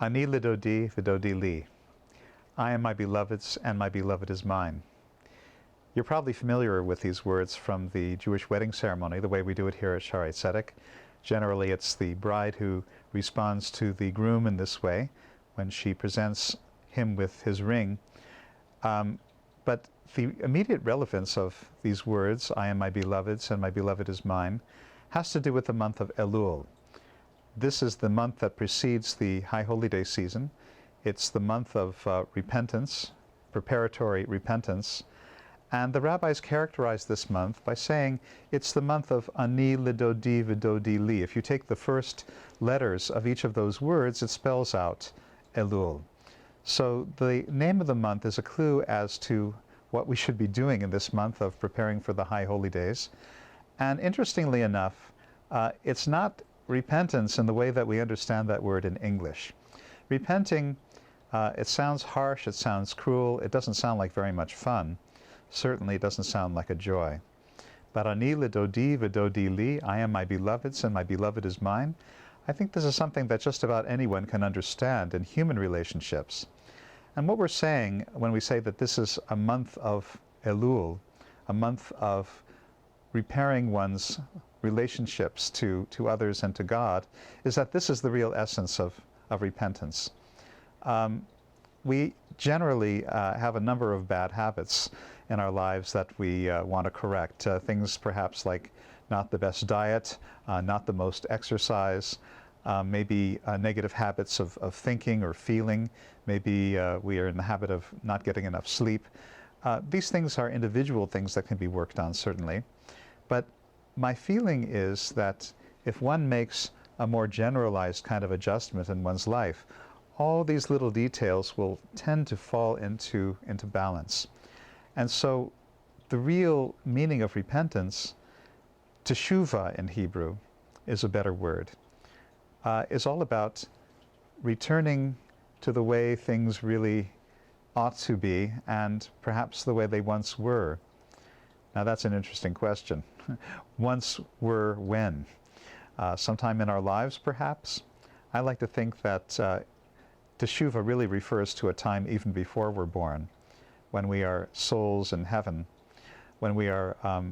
Ani lidodi vidodi li. I am my beloved's, and my beloved is mine. You're probably familiar with these words from the Jewish wedding ceremony, the way we do it here at Shaarei Tzedek. Generally, it's the bride who responds to the groom in this way when she presents him with his ring. But the immediate relevance of these words, I am my beloved's and my beloved is mine, has to do with the month of Elul. This is the month that precedes the High Holy Day season. It's the month of repentance, preparatory repentance. And the rabbis characterize this month by saying it's the month of Ani lidodi vidodi li. If you take the first letters of each of those words, it spells out Elul. So the name of the month is a clue as to what we should be doing in this month of preparing for the High Holy Days. And interestingly enough, it's not repentance in the way that we understand that word in English. Repenting, it sounds harsh, it sounds cruel, it doesn't sound like very much fun. Certainly it doesn't sound like a joy. But Ani lidodi vidodi li, I am my beloved's and my beloved is mine. I think this is something that just about anyone can understand in human relationships. And what we're saying when we say that this is a month of Elul, a month of repairing one's relationships to others and to God, is that this is the real essence of repentance. We generally have a number of bad habits in our lives that we want to correct. Things perhaps like not the best diet, not the most exercise, maybe negative habits of thinking or feeling. Maybe we are in the habit of not getting enough sleep. These things are individual things that can be worked on, certainly. But my feeling is that if one makes a more generalized kind of adjustment in one's life, all these little details will tend to fall into balance. And so the real meaning of repentance, teshuvah in Hebrew is a better word, is all about returning to the way things really ought to be and perhaps the way they once were. Now that's an interesting question. Once were when? Sometime in our lives, perhaps? I like to think that teshuvah really refers to a time even before we're born, when we are souls in heaven, when we are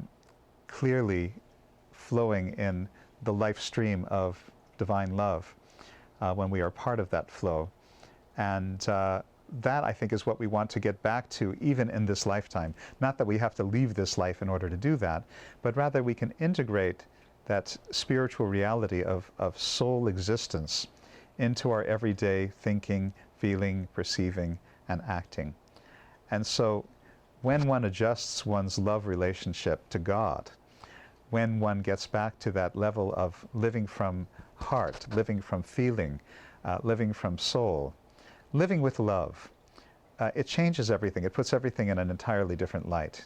clearly flowing in the life stream of divine love, when we are part of that flow. And that, I think, is what we want to get back to even in this lifetime. Not that we have to leave this life in order to do that, but rather we can integrate that spiritual reality of soul existence into our everyday thinking, feeling, perceiving, and acting. And so when one adjusts one's love relationship to God, when one gets back to that level of living from heart, living from feeling, living from soul, living with love, it changes everything. It puts everything in an entirely different light.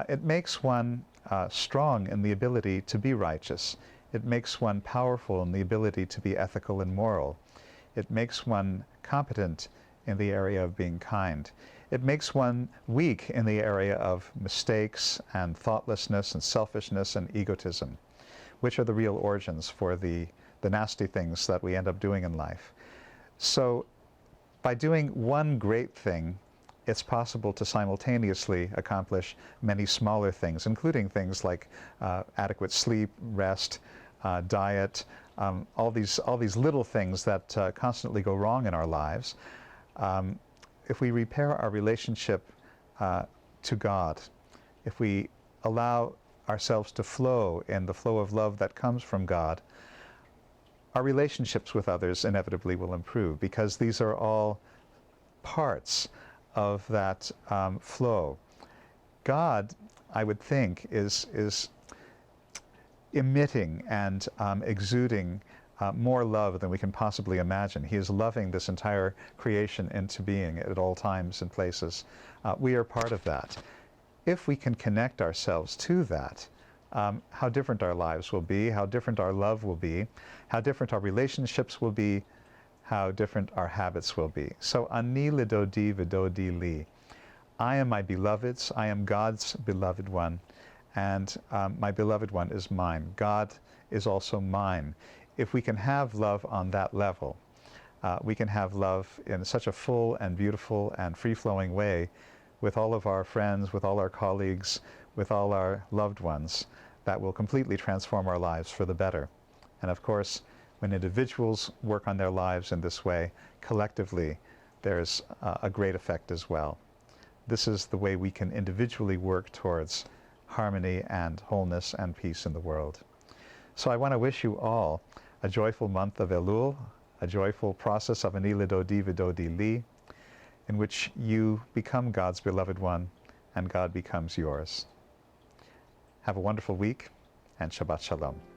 It makes one strong in the ability to be righteous. It makes one powerful in the ability to be ethical and moral. It makes one competent in the area of being kind. It makes one weak in the area of mistakes and thoughtlessness and selfishness and egotism, which are the real origins for the nasty things that we end up doing in life. So by doing one great thing, it's possible to simultaneously accomplish many smaller things, including things like adequate sleep, rest, diet, all these little things that constantly go wrong in our lives. If we repair our relationship to God, if we allow ourselves to flow in the flow of love that comes from God, our relationships with others inevitably will improve, because these are all parts of that flow. God, I would think, is emitting and exuding more love than we can possibly imagine. He is loving this entire creation into being at all times and places. We are part of that. If we can connect ourselves to that, how different our lives will be, how different our love will be, how different our relationships will be, how different our habits will be. So, Ani lidodi vidodi li. I am my beloved's, I am God's beloved one, and my beloved one is mine. God is also mine. If we can have love on that level, we can have love in such a full and beautiful and free-flowing way with all of our friends, with all our colleagues, with all our loved ones, that will completely transform our lives for the better. And of course, when individuals work on their lives in this way, collectively, there's a great effect as well. This is the way we can individually work towards harmony and wholeness and peace in the world. So I want to wish you all a joyful month of Elul, a joyful process of Ani Lidodi Vidodi Li, in which you become God's beloved one and God becomes yours. Have a wonderful week and Shabbat Shalom.